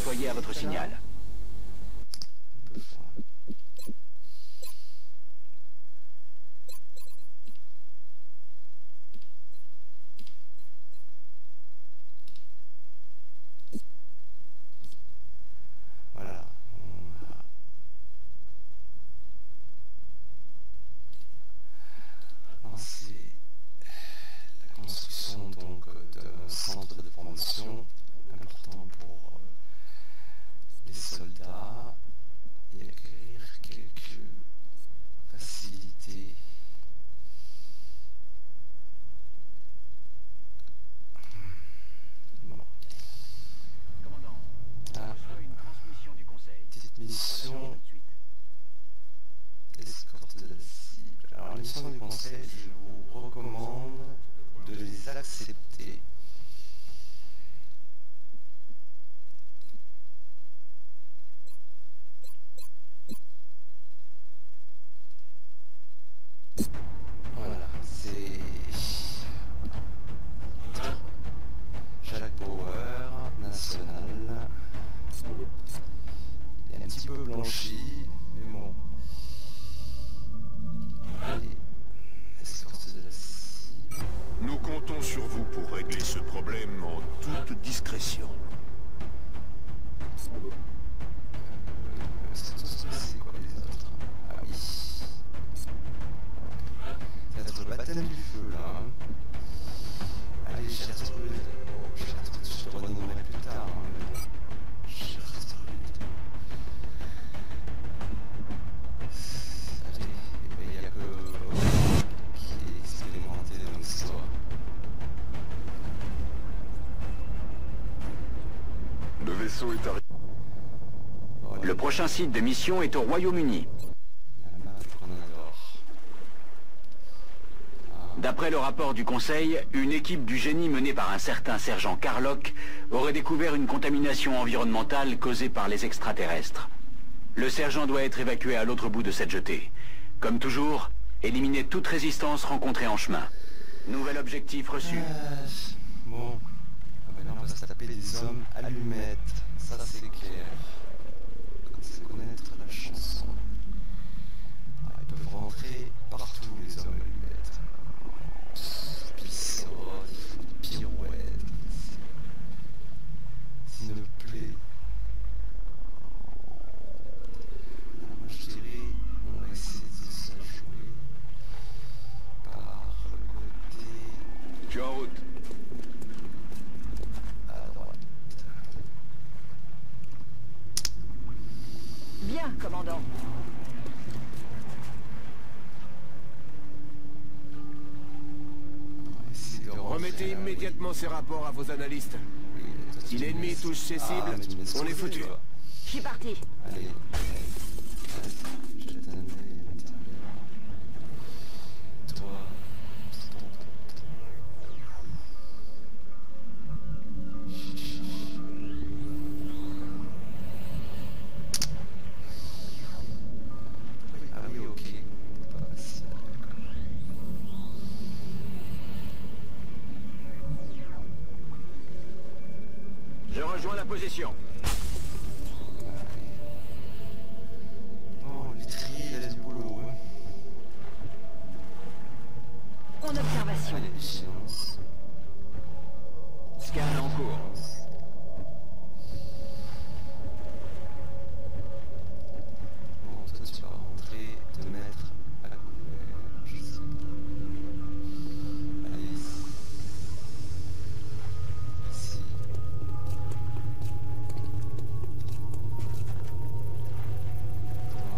déployés à votre signal. Voilà, on a lancé la construction donc d'un centre de formation important pour les soldats et acquérir quelques facilités. Bon. Commandant, une transmission du conseil. Petite mission escorte de la cible. Alors la mission du conseil, je vous recommande de les accepter. Voilà, c'est Jacques Bauer, national. Il est un petit peu blanchi, mais bon. Allez, escorte de la cible. Nous comptons sur vous pour régler ce problème en toute discrétion. C'est quoi les autres? Ah oui. Ça va être le baptême du feu là. Hein. Allez, Gertrude. Oh, Gertrude, je te renommerai plus tard. Hein. Gertrude. Allez, et ben, il n'y a que qui est expérimenté dans l'histoire. Le vaisseau est arrivé. Voilà. Le prochain site de mission est au Royaume-Uni. La map qu'on adore. D'après le rapport du Conseil, une équipe du génie menée par un certain sergent Carlock aurait découvert une contamination environnementale causée par les extraterrestres. Le sergent doit être évacué à l'autre bout de cette jetée. Comme toujours, éliminer toute résistance rencontrée en chemin. Nouvel objectif reçu. Bon. Ah ben là, on va se taper des hommes allumettes. Ça, c'est clair. C'est connaître la chanson. Ah, ils peuvent rentrer partout, les hommes allumettes. Puis ils sautent, ils font des pirouettes. S'il me plaît. Alors moi, je dirais, on va essayer de se la jouer par le côté Je suis en route. à droite. Bien, commandant. On va essayer de Remettez rentrer, immédiatement ces rapports à vos analystes. oui. Oui, Si l'ennemi touche ses cibles, mais tu m'as on est sauvé, foutu. toi. Je suis parti. Allez, vas-y, jette un œil à l'intérieur. Toi, ah oui, ok, on peut pas passer là, d'accord. Je rejoins la position. Bon, l'étrier, il a du boulot, hein. En observation. Allez, vigilance. Scan en cours. Bon, toi, tu vas rentrer, te mettre à couvert, je sais pas. Allez. Ici. Toi.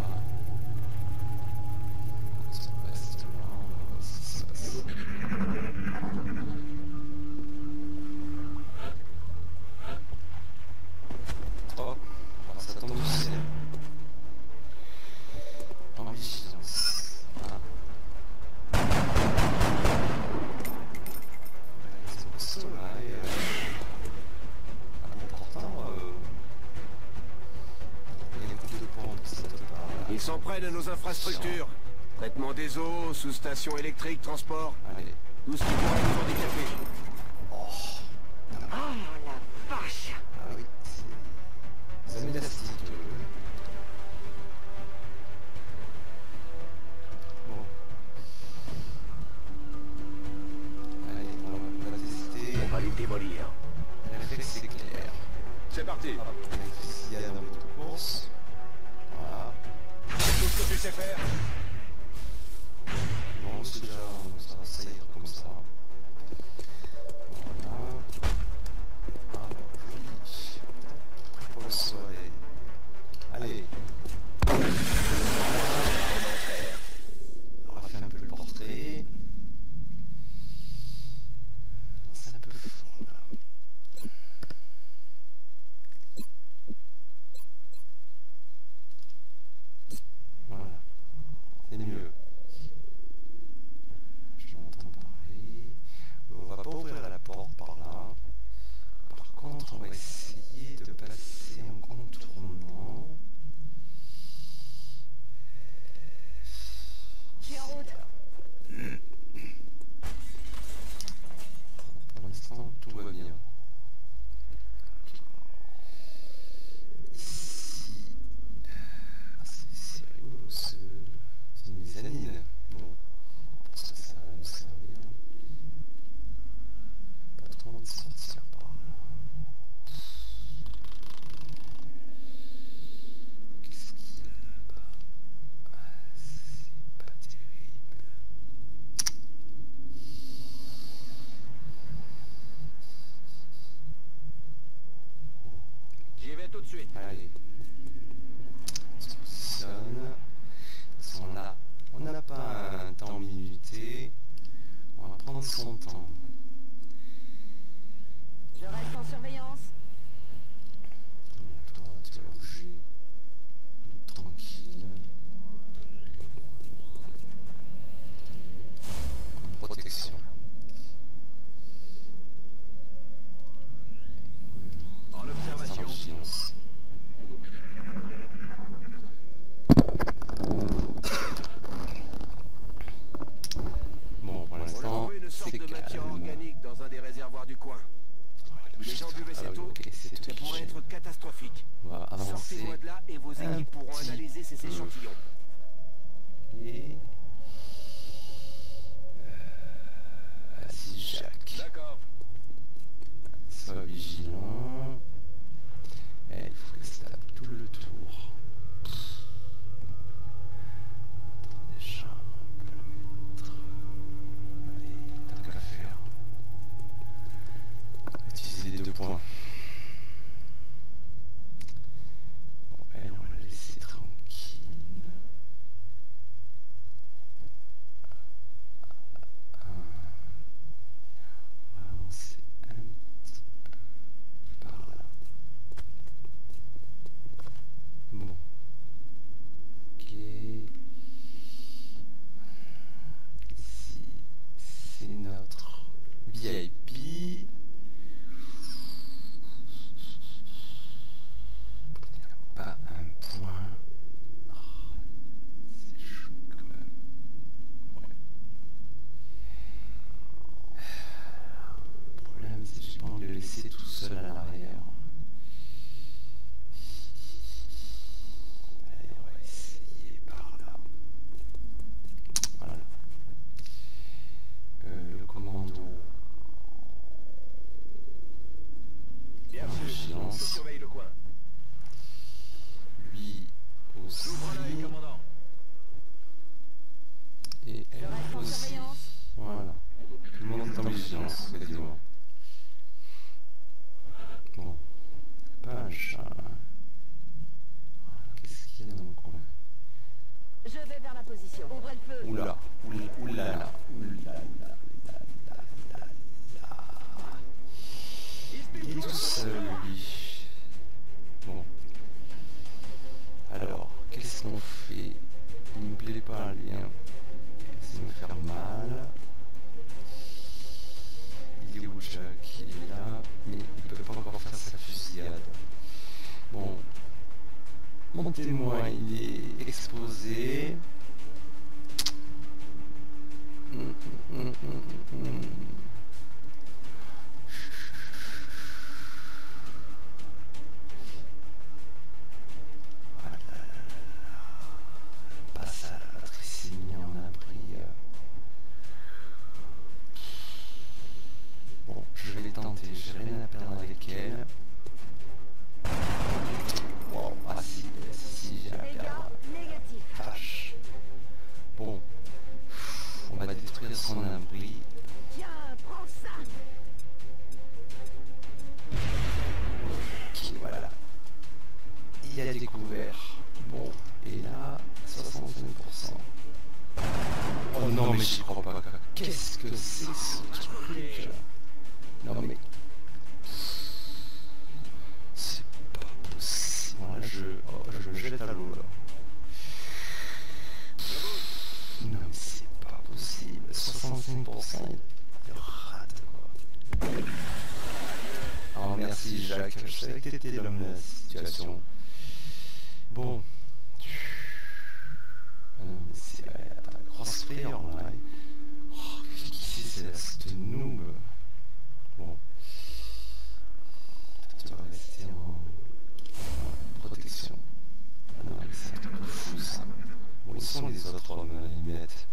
Tu restes là, on va voir ce qui se passe. Oh, alors ça tombe du ciel. En vigilance. Ah. Ils sont costauds là. Et, ah bon, pourtant, il y a un coup de pompe, ça te parle. Ils s'en prennent à nos infrastructures. Traitement des eaux, sous-station électrique, transport. Allez. Tout ce qui pourrait nous handicaper. Oh. Oh la vache. Ah oui, c'est... sais faire. Bon, c'est déjà, ça ira comme ça. Voilà. Ah, joli. Prêt pour la soirée. Allez. On va faire un peu le portrait. C'est un peu fort là. Voilà. C'est mieux. Je m'entends parler. On va pas ouvrir la porte par là. Par contre, on va essayer de passer en contournant. Je suis en route. Pour l'instant, tout va bien. Ici. Ah, c'est rigolo, c'est une mezzanine. Bon, pour ça, ça va nous servir. Pas trop envie de sortir par là. Qu'est-ce qu'il y a là-bas? Ah, c'est pas terrible. J'y vais tout de suite. Allez. On se positionne. De toute façon, là, on n'a pas un temps minuté. On va prendre son temps. Je reste en surveillance. Toi, tu vas bouger. Tranquille. Protection. En Sans observation. vigilance. Bon, pour On leur l'instant, envoie une sorte c'est de matière calme. organique dans un des réservoirs du coin. Les gens buvaient Ah cette oui, eau, ok, c'est tout ça qui pourrait gêne. être catastrophique. On va avancer. Sortez-moi de là et vos un équipes pourront petit analyser ces peu. échantillons. Et... Vas-y, Jacques. D'accord. Sois vigilant. Et il faut que ça tape tout le tour. Attends, déjà, on peut le mettre... Allez, tant qu'à faire. On va utiliser les 2 points. Bon, elle, on va la laisser tranquille. On va avancer un petit peu par là. Bon. Ok. Ici, c'est notre VIP. Il n'y a pas un point. Oh, c'est chaud quand même. Ouais. Le problème, c'est que j'ai pas envie de le laisser tout seul à l'arrière. Allez, on va essayer par là. Voilà. Le commando. Bien vu. Vigilance. Je surveille le coin. Lui aussi. J'ouvre l'œil, commandant. Et Je elle reste en aussi. surveillance. Voilà. Tout le monde est en vigilance, quasiment. Bon. Pas un chat. Là. Voilà. Qu'est-ce qu'il y a dans le coin? Je vais vers la position. Ouvrez le feu. Oula. Oulala. Il est tout seul, lui. Bon. Alors, qu'est-ce qu'on fait? Il me plaît pas, lui. Hein. Il me faire mal. Il est où, Jack? Il est là, mais il peut pas encore faire sa fusillade. Bon. Mon témoin, il est exposé. Voilà. Passe à la Patricie, on a pris. Bon, je vais tenter, j'ai rien à perdre avec elle. Wow, ah si, j'ai à Dégâts perdre. négatifs. Vache. Je savais que t'étais l'homme de la situation. Bon. Ah non, mais c'est la grosse frayeur là. Oh, qui c'est cette noob? Bon. Tu vas rester en protection. Ah non, mais c'est un truc de fou ça. Bon, ils sont les autres hommes à la limite.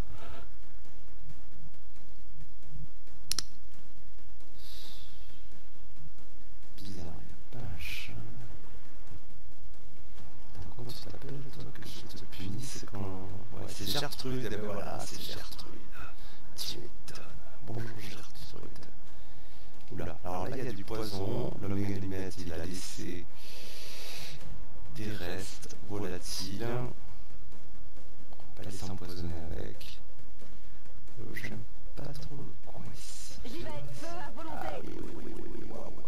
Bizarre, il n'y a pas un chat. Comment tu t'appelles toi que je te punisse quand... Ouais, c'est Gertrude, et ben voilà, c'est Gertrude. Tu m'étonnes. Bonjour Gertrude. Oula, alors là il y a du poison, l'homme limite il a laissé des restes volatiles. On va pas les empoisonner avec. J'aime pas trop le coin ici. J'y vais, feu à volonté. Ah oui, waouh.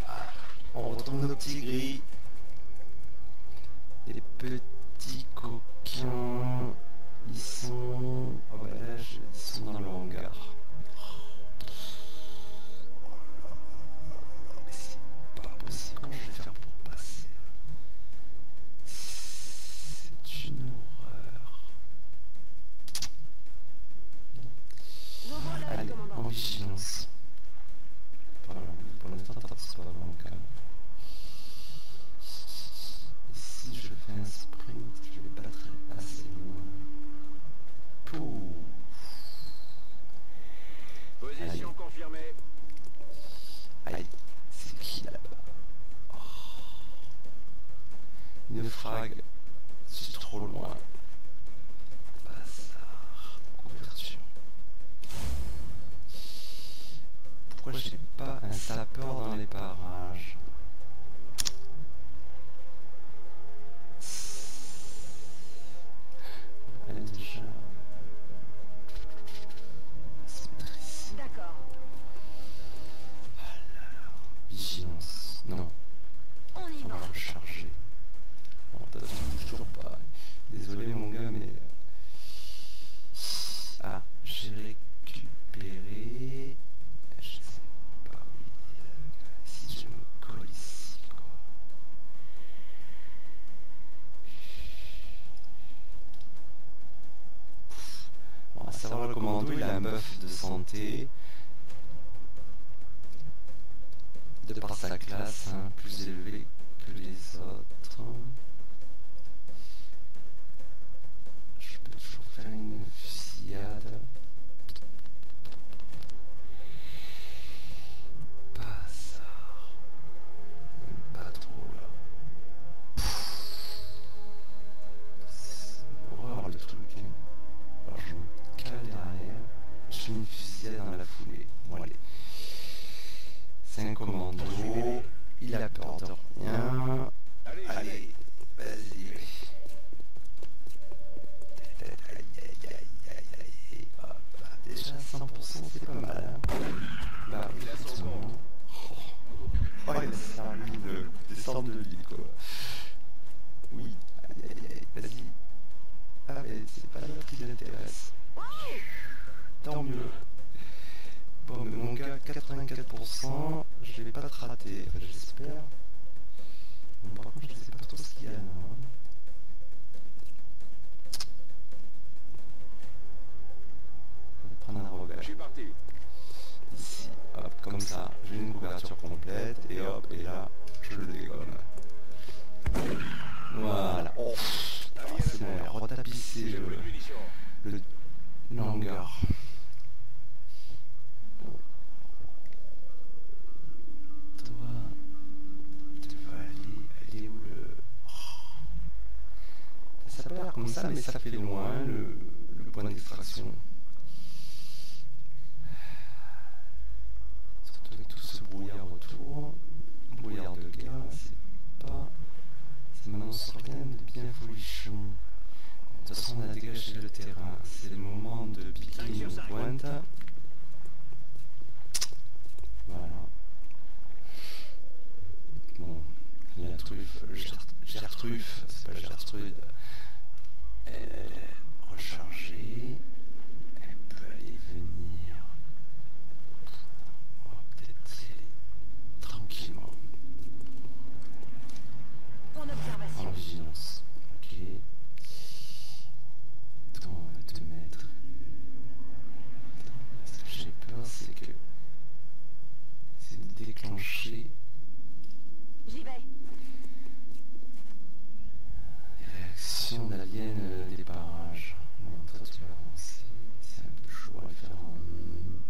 Ah, on retrouve nos petits gris. Les petits coquins, ils sont... Oh bah là, ils sont dans le hangar. Oh là là, mais c'est pas possible. Comment je vais faire pour passer? C'est une horreur. J'envoie là, Allez, commandant. en vigilance. Voilà, pour l'instant, t'as pas vraiment calme. Si je fais un sprint, je vais pas très assez loin. Pouf. Position Allez. confirmée. Aïe, c'est qui là-bas? Oh. Une frag, c'est trop loin. Bazar, couverture. Pourquoi j'ai pas un sapeur dans les parages? Elle est déjà... se mettre ici. D'accord. Vigilance. Non, On y on va. va recharger. Bon, t'as toujours pas. Désolé mon gars, mais... Ah, j'ai récupéré... Je sais pas, oui. Si je me colle ici, quoi. Bon, à savoir le commando, il a un buff de santé. De par sa classe, hein, plus élevé que les autres. Je peux toujours faire une fusillade. Bazar. Même pas trop là. C'est une horreur le truc. Hein. Alors je me cale derrière. Je fais une fusillade dans la foulée. Bon allez. C'est un commando, il a peur de rien. Allez, vas-y. Aïe, aïe, aïe, aïe, aïe. Hop, déjà 100% c'est pas mal. Hein. Bah, effectivement. Oh, il a servi de descendre de l'île quoi. Oui, aïe, aïe, aïe, vas-y. Ah mais c'est pas là qui l'intéresse. Tant mieux. Bon, mais mon gars, 84%, je vais pas te rater, enfin, j'espère. Bon, par contre, je sais pas trop ce qu'il y a là. Hein. On va prendre un revers. Je suis parti. Ici, hop, comme ça, j'ai une couverture complète, et hop, et là, je le dégomme. Voilà. Oh, c'est bon, on va retapisser le hangar. Aller où le... Oh. Ça peut l'air comme ça, mais ça fait loin le point d'extraction. Surtout avec tout ce brouillard autour. Brouillard de guerre, c'est pas... Ça m'annonce rien de bien folichon. De toute façon, on a dégagé le terrain. C'est le moment de piquer une pointe. Voilà. Bon, il y a la truffe, Gertruffe, c'est pas Gertrude. Elle est rechargée. Elle peut aller venir. On va peut-être y aller tranquillement. vigilance. Ok. Toi, on va te mettre. Ce que j'ai peur, c'est que. C'est de déclencher J'y vais. les réactions d'aliens des parages. Non, toi, tu vas avancer. C'est un peu chaud à le faire en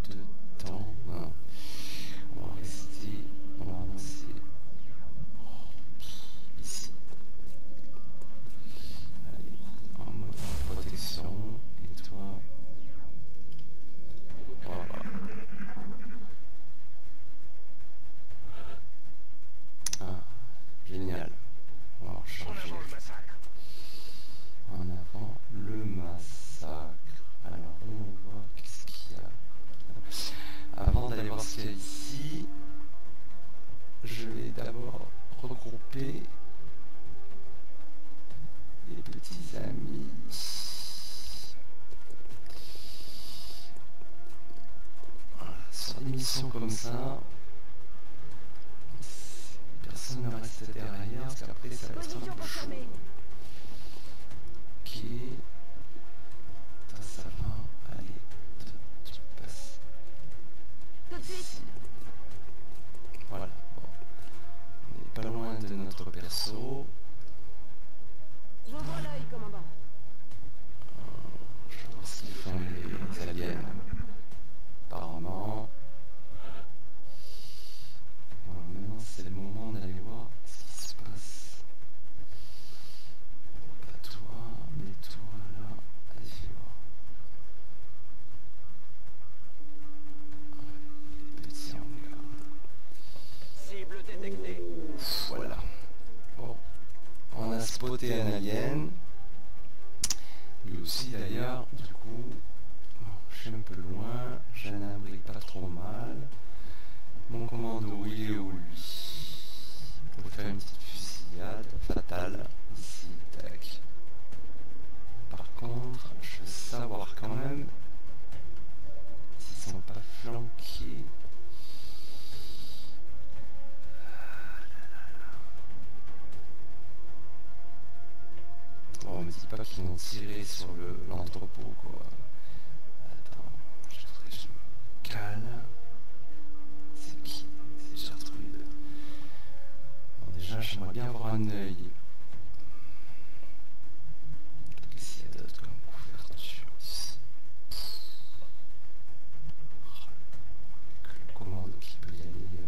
2 temps. Non. On va rester. On va avancer. Ici. Allez, en mode protection. Et toi. Voilà. Ah, génial. On va changer. En avant le massacre. Alors, on voit qu'est-ce qu'il y a. Avant d'aller voir ce qu'il y a ici, je vais d'abord regrouper les petits amis. Voilà, sur des missions comme ça, personne ne reste derrière parce qu'après ça va être un Position peu chaud. confirmée. Ok. Toi, ça va. Allez, toi, tu passes. Tout de suite. Voilà. Bon. On n'est pas loin de notre perso. J'ouvre l'œil, commandant. Je vais voir ce qu'ils font les aliens. Apparemment. Voilà, maintenant c'est le moment d'aller voir ce qui se passe. Pas toi, mais toi là. Vas-y voir. Ouais, les petits hangars. Cible détectée. Voilà. Bon. On a spoté un alien. Lui aussi d'ailleurs, du coup, bon, je suis un peu loin, j'ai un abri pas trop mal. Mon commando, il est où lui? Pour faire une petite fusillade fatale, ici, tac. Par contre, je veux savoir quand même s'ils sont pas flanqués. Bon, on me dit pas qu'ils vont tirer sur l'entrepôt, quoi. Attends, je me cale. C'est qui? C'est Gertrude. Bon, déjà, j'aimerais bien avoir un œil. Qu'est-ce qu'il y a d'autre comme couverture ici? Que le commando qui peut y aller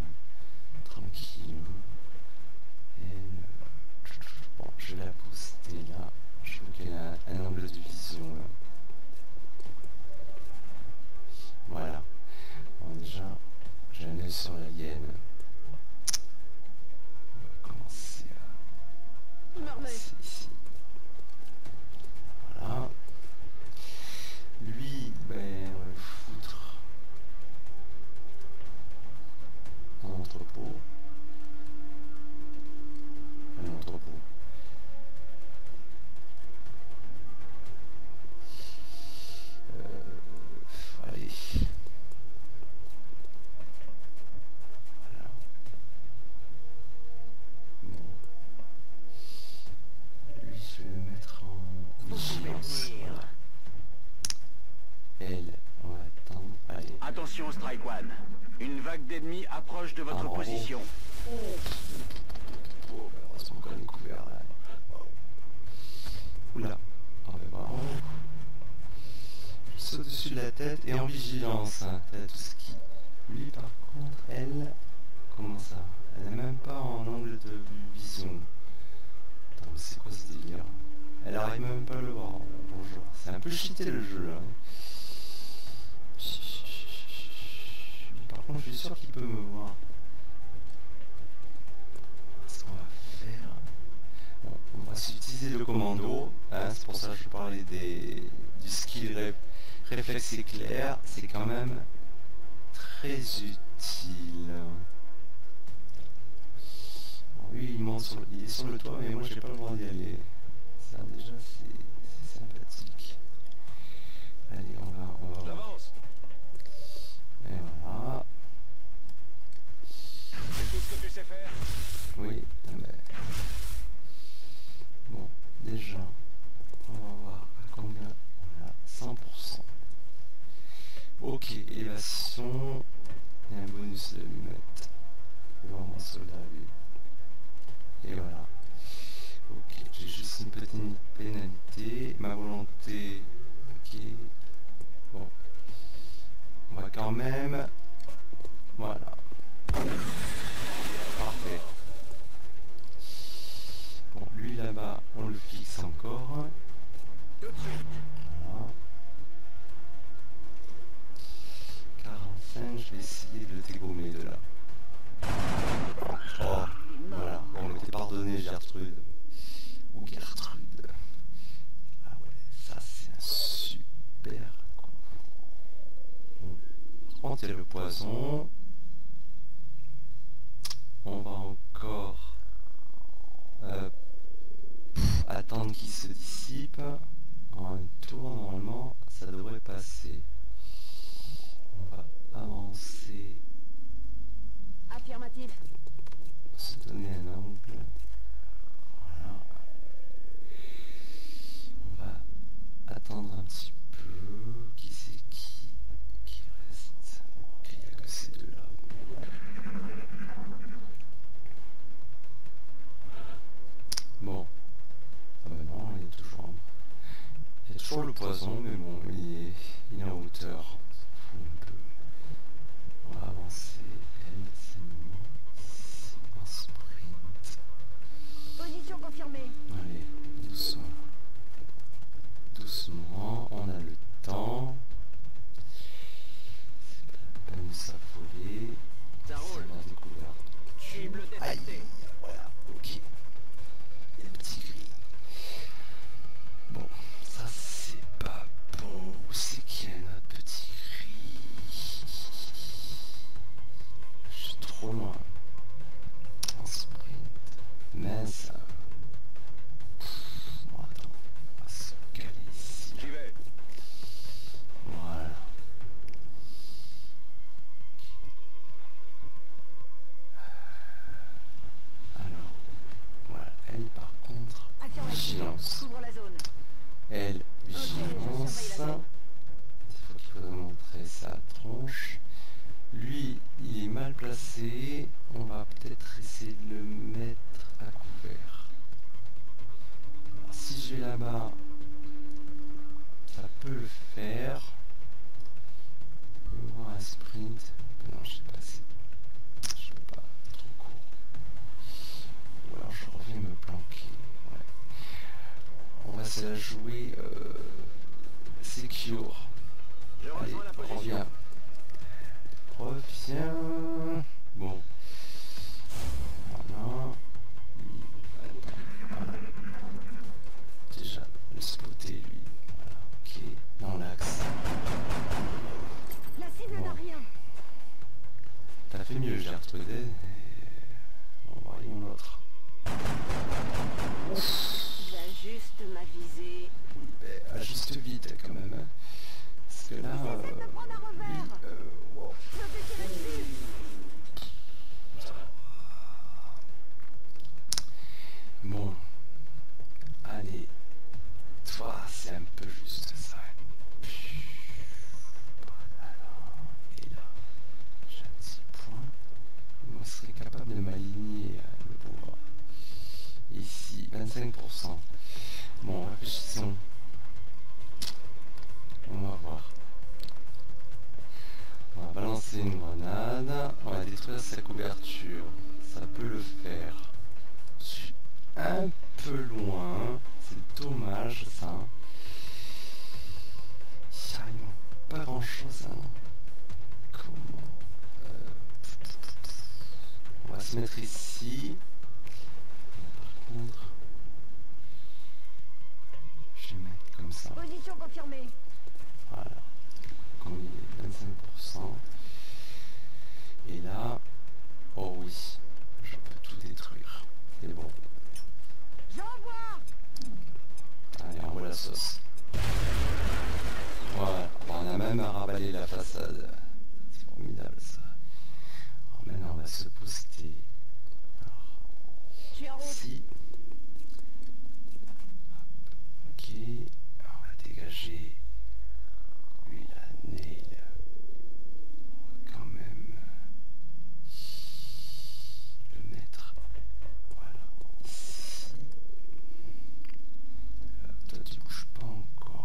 tranquille. Bon, je vais la poster là. Je veux qu'il y ait un angle de vision là. Voilà. Bon, déjà, j'ai un œil sur l'alien. On va commencer à Je me remets. passer ici. Voilà. Lui, ben, on va le foutre en entrepôt. Un entrepôt. Allez. Voilà. Bon. Lui, je vais le mettre en vigilance. Voilà. Elle, on va attendre. Allez. Attention Strike One. Une vague d'ennemis approche de votre Ah, bravo. position. Oh, bah, heureusement qu'on est couvert là. Oula. On va voir. Je saute au-dessus de la tête et en vigilance. Hein. T'as tout ce qui. Lui par contre, elle. Comment ça? Elle n'est même pas en angle de vision. Attends, mais c'est quoi ce délire? Elle arrive même pas à le voir. Bonjour. C'est un peu cheaté le jeu là. Par contre, je suis sûr qu'il peut me voir. Ce qu'on va faire. Bon, on va utiliser le commando. Hein, c'est pour ça que je parlais du skill réflexe éclair. C'est quand même très utile. Bon, lui, il est sur le toit, mais moi, j'ai pas le droit d'y aller. Ça, déjà, c'est sympathique. Allez, on va voir. J'avance. Et voilà. C'est tout ce que tu sais faire. Oui, mais... Bon. monter. Ok. Bon. On va quand même... Voilà. Parfait. Bon, lui là-bas, on le fixe encore. Tout de suite. Voilà. 45, je vais essayer de le dégommer de là. Oh, voilà, on m'était pardonné Gertrude. Ou Gertrude. Ah ouais, ça c'est un super coup. Bon. Par contre, il y a le poison. On va encore attendre qu'il se dissipe. En un tour, normalement, ça devrait passer. On va avancer. Affirmatif. Se donner un angle. Voilà. On va attendre un petit peu. Qui c'est qui reste? Ok, il n'y a que ces deux-là. Bon. Ah ben non, il y a toujours le poison, mais bon, il est en hauteur. On s'en fout un peu. On va avancer. Elle, c'est le moment. Ici, en sprint. Position confirmée. Allez, doucement. Doucement, on a le temps. C'est pas la peine de s'affoler. Ça roule. C'est la découverte. Cible Aïe, détectée. voilà, ok. Il y a le petit gris. Bon, ça c'est pas bon. Où c'est qu'il y a notre petit gris? Je suis trop loin. En sprint. Mince. Bon, attends. On va se caler ici. J'y vais. Voilà. Alors, voilà, elle par contre, Affirmatif. vigilance. Couvre la zone. Elle, vigilance. Il faut montrer sa tronche. Lui, il est mal placé. On va peut-être essayer de le mettre à couvert. Alors, si je vais là-bas, ça peut le faire. Je vais voir un sprint. Non, je sais pas si... Je sais pas, trop court. Ou alors je reviens me planquer. Ouais. On va se la jouer secure. Je Allez, rejoins la position. reviens. Reviens. Bon. Voilà. Lui, attends. Voilà. Déjà, le spotter, lui. Voilà, ok. Dans l'axe. La cible n'a rien. T'as fait mieux, Gertrude. Bon, voyons l'autre. J'ajuste ma visée. Oui, ben, ajuste vite quand même. Hein. Parce que là, J'essaie de prendre un lui, revers. wow. Je vais tirer dessus. Bon. Allez. Toi, c'est un peu juste ça. Alors, et là, j'ai un petit point. On serait capable de m'aligner le pauvre. Ici, 25%. Bon, réfléchissons. On va voir. On va balancer une grenade. On va détruire sa couverture. Ça peut le faire. Je suis un peu loin. C'est dommage ça. Carrément pas grand chose. Hein. Comment on va se mettre ici. Par contre, je vais mettre comme ça. Position confirmée. Voilà. Comme il est 25%. Et là, oh oui, je peux tout détruire. C'est bon. J'envoie. Allez, envoie la sauce. Voilà. Bon, on a même à raballer la façade. C'est formidable ça. Alors maintenant, on va se poster. Alors, Je suis en route. ici. Hop. Ok. Alors, on va dégager. Lui, la nail. On va quand même le mettre. Voilà. Ici. Toi, tu bouges pas encore.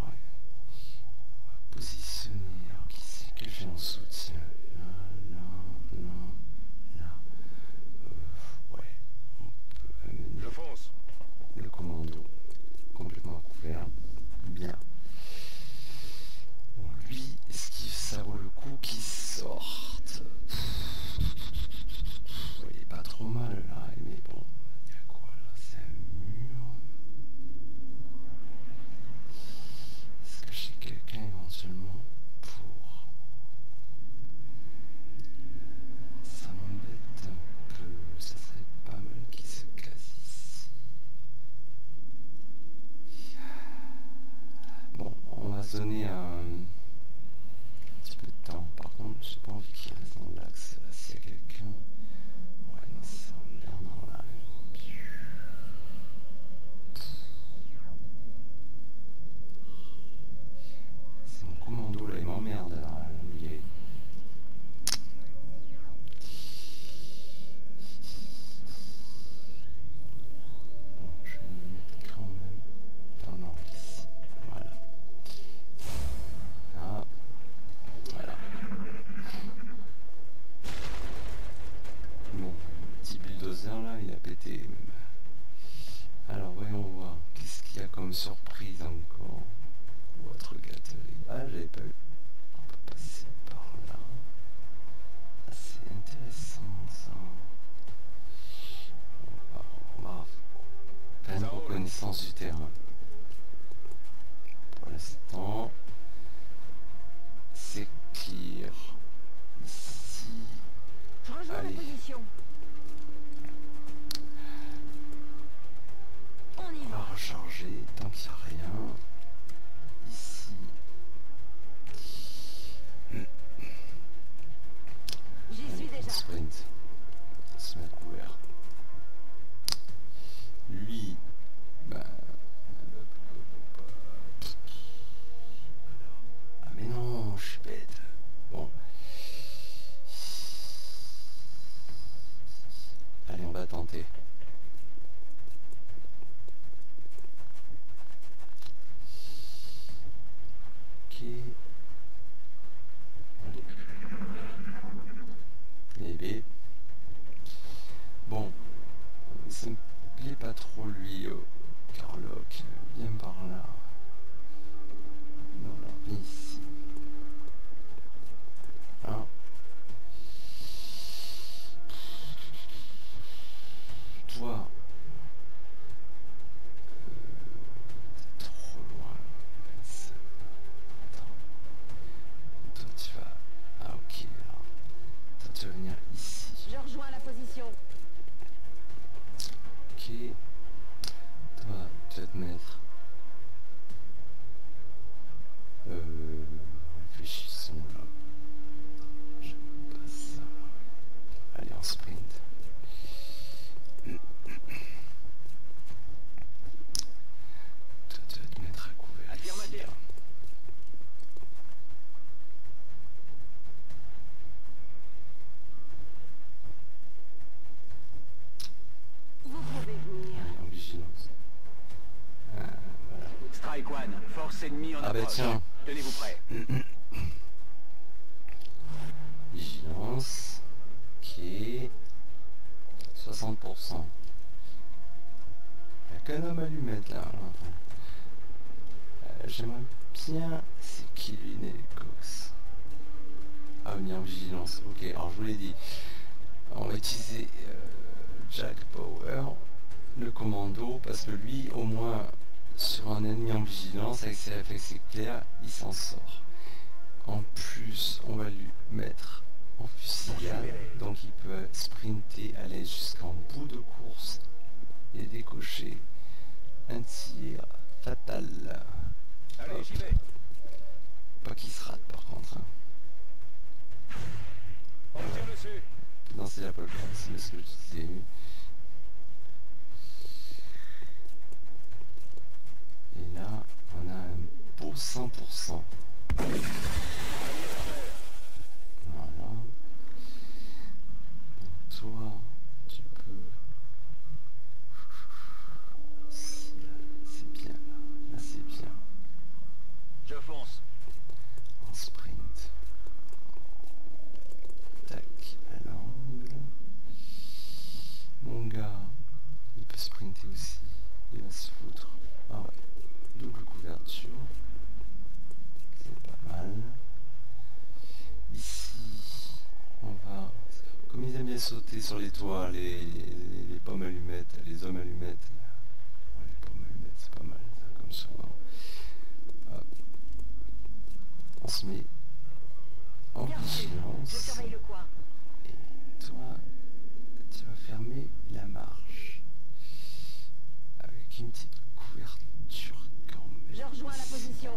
se donner un petit peu de temps. Par contre, j'ai pas envie qu'il reste dans l'axe. S'il y a quelqu'un... Ouais, non, c'est emmerdant là. C'est mon commando là, il m'emmerde là. Il est... Bon, je vais me mettre quand même... Enfin non, ici. Voilà. Ah. Voilà. Bon, petit bulldozer là, il a pété même. Alors voyons voir, qu'est-ce qu'il y a comme surprise encore? Ou autre gâterie. Ah, j'avais pas eu. On peut passer par là. Ah, c'est intéressant ça. On va faire une reconnaissance du terrain. Pour l'instant, c'est clear. Ici. Je rejoins la Allez. position. On y On va va. recharger tant qu'il n'y a rien. Ici. J'y suis Allez, on déjà. sprint. On se met à couvert. Lui, ben... Alors, ah mais non, je suis bête. Bon. Allez, on va tenter. Ok. Allez. Bébé. Bon. Ça me plaît pas trop lui, Carlock. Viens par là. Voilà, viens ici. Hein? Toi. T'es trop loin. Mince. Attends. Toi tu vas... Ah ok là. Toi tu vas venir ici. Je rejoins la position. Ok. Toi, tu vas te mettre. Réfléchissons là. J'aime pas ça. Allez, en sprint. Toi, tu vas te mettre à couvert ici. Affirmatif. Là. Vous pouvez venir. Allez, en vigilance. Voilà. Strike One, force ennemie en Ah bah approche. tiens. Tenez-vous prêts. Vigilance. Ok. 60%. Il n'y a qu'un homme allumette là. J'aimerais bien... C'est qui lui, Nelly Cox? Ah, venir en vigilance. Ok, alors je vous l'ai dit. On va utiliser Jack Bauer, le commando, parce que lui, au moins, sur un ennemi en vigilance, avec ses réflexes éclairs, il s'en sort. En plus, on va lui mettre en fusillade, donc il peut sprinter, aller jusqu'en bout de course et décocher un tir fatal. Allez, j'y vais. Pas qu'il se rate par contre. Hein. On tire dessus. Non, c'est la pole c'est ce que je disais. Et là, on a un beau 100%. Voilà. Donc toi, tu peux... Si, là, c'est bien là. Là, c'est bien. Je fonce. En sprint. Tac, à l'angle. Mon gars, il peut sprinter aussi. Il va se foutre. Ah ouais, double couverture. C'est pas mal. Ici, on va... Comme ils aiment bien sauter sur les toits, les pommes allumettes, les hommes allumettes. Ouais, les pommes allumettes, c'est pas mal, ça, comme surnom. Hop. On se met en Bien reçu. Je vigilance. surveille le coin. Et toi, tu vas fermer la marche. Avec une petite couverture quand même. Je rejoins la position.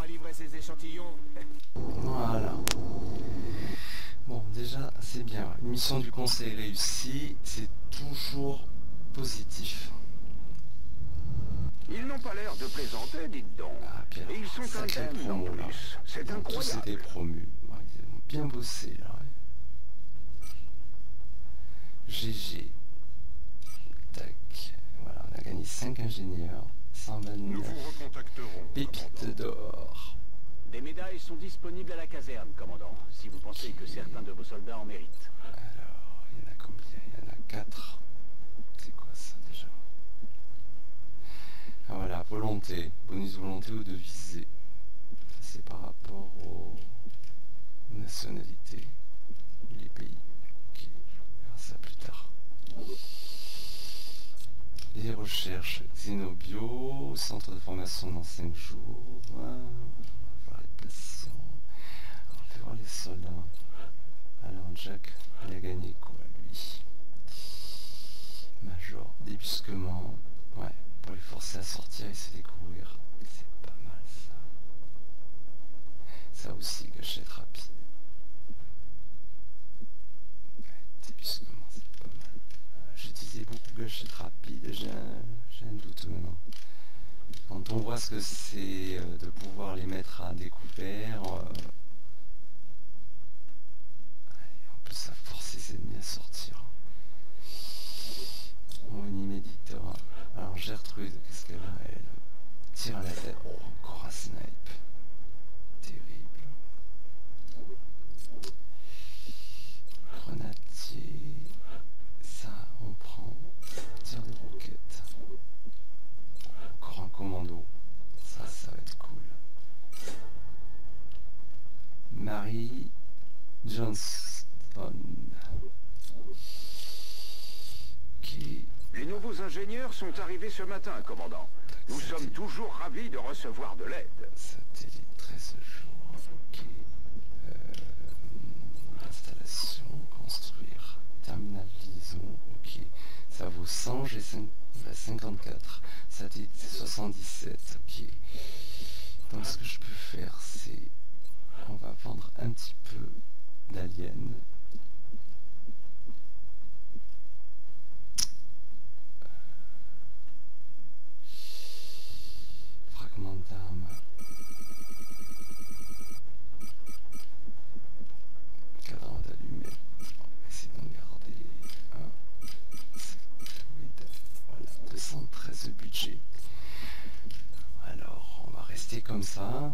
à livrer ses échantillons. Voilà. Bon, déjà, c'est bien. Une mission du conseil réussie, c'est toujours positif. Ils n'ont pas l'air de plaisanter, dites donc. Ah, Pierre, Et ils sont sacré indemnes en promo, là. plus. C'est Ils ont tous incroyable. été promus. Ouais, ils ont bien bossé, là. Ouais. GG. Tac. Voilà, on a gagné 5 ingénieurs. Nous 129 vous recontacterons. pépites d'or. Des médailles sont disponibles à la caserne, commandant, si vous pensez que certains de vos soldats en méritent. Alors, il y en a combien? Il y en a 4. C'est quoi ça déjà? Ah voilà, volonté. Bonus volonté ou de visée. C'est par rapport aux nationalités, les pays. Ok, on verra ça plus tard. Les recherches Xenobio, centre de formation dans 5 jours. On va voir les patients. Alors, on va voir les soldats. Alors Jack, il a gagné quoi lui? Major, débusquement. Ouais, pour les forcer à sortir et se découvrir. C'est pas mal ça. Ça aussi, gâchette rapide. Ouais, débusquement, c'est pas mal. Je disais beaucoup gâchette rapide, j'ai un doute maintenant. Quand on voit ce que c'est de pouvoir les mettre à découvert, en plus ça force ses ennemis à sortir. Bon, une inéditeur. Alors Gertrude, qu'est-ce qu'elle a elle? Tire à la tête. Oh, encore un snipe. Terrible. Grenadier. Ça, on prend. Tire des roquettes. Encore un commando. Ça va être cool. Marie Johnston. Ok. Les nouveaux ingénieurs sont arrivés ce matin, commandant. Nous sommes toujours ravis de recevoir de l'aide. Satellite 13 jours. Ok. Installation, construire. Terminal de liaison. Ok. Ça vaut 100, j'ai 54. Satellite c'est 77. Ok. Donc ce que je peux faire, c'est... On va vendre un petit peu d'aliens. Fragment d'armes. Cadran d'allumettes. On va essayer d'en garder un. Voilà, 213 de budget. Alors, on va rester comme ça.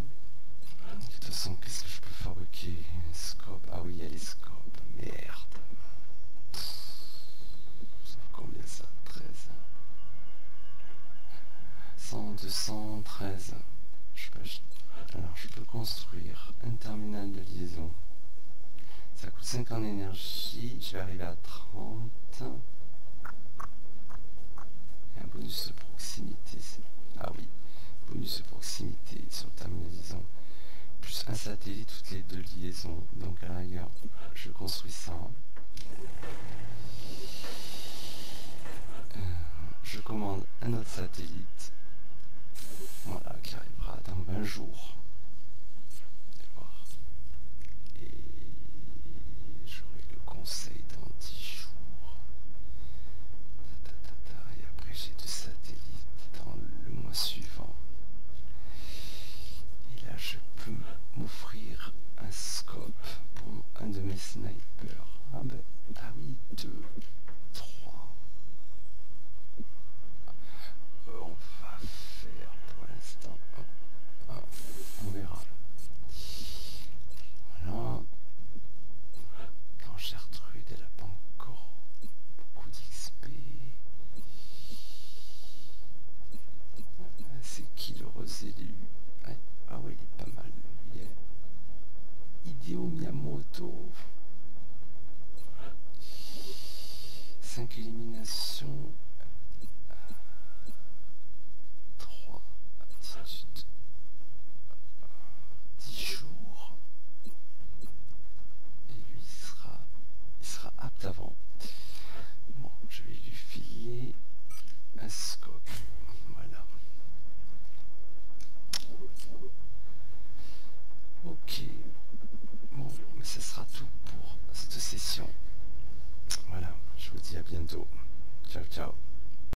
De toute façon, qu'est-ce que je peux fabriquer? Scope. Ah oui, il y a les scopes. Merde. Ça fait combien ça? 13. 100, 213. Alors, je peux construire un terminal de liaison. Ça coûte 5 en énergie. Je vais arriver à 30. Et un bonus de proximité. Ah oui, bonus de proximité sur le terminal de liaison. Plus un satellite toutes les 2 liaisons. Donc à la rigueur, je construis ça. Je commande un autre satellite. Voilà, qui arrivera dans 20 jours. Allez voir. Et j'aurai le conseil dans 10 jours. Et après j'ai 2 satellites dans le mois suivant. Et là je peux m'offrir un scope pour un de mes snipers. Ah ben, ah oui, 2, 3. On va faire pour l'instant 1, 1, 1, ce sera tout pour cette session. Voilà, je vous dis à bientôt. Ciao, ciao.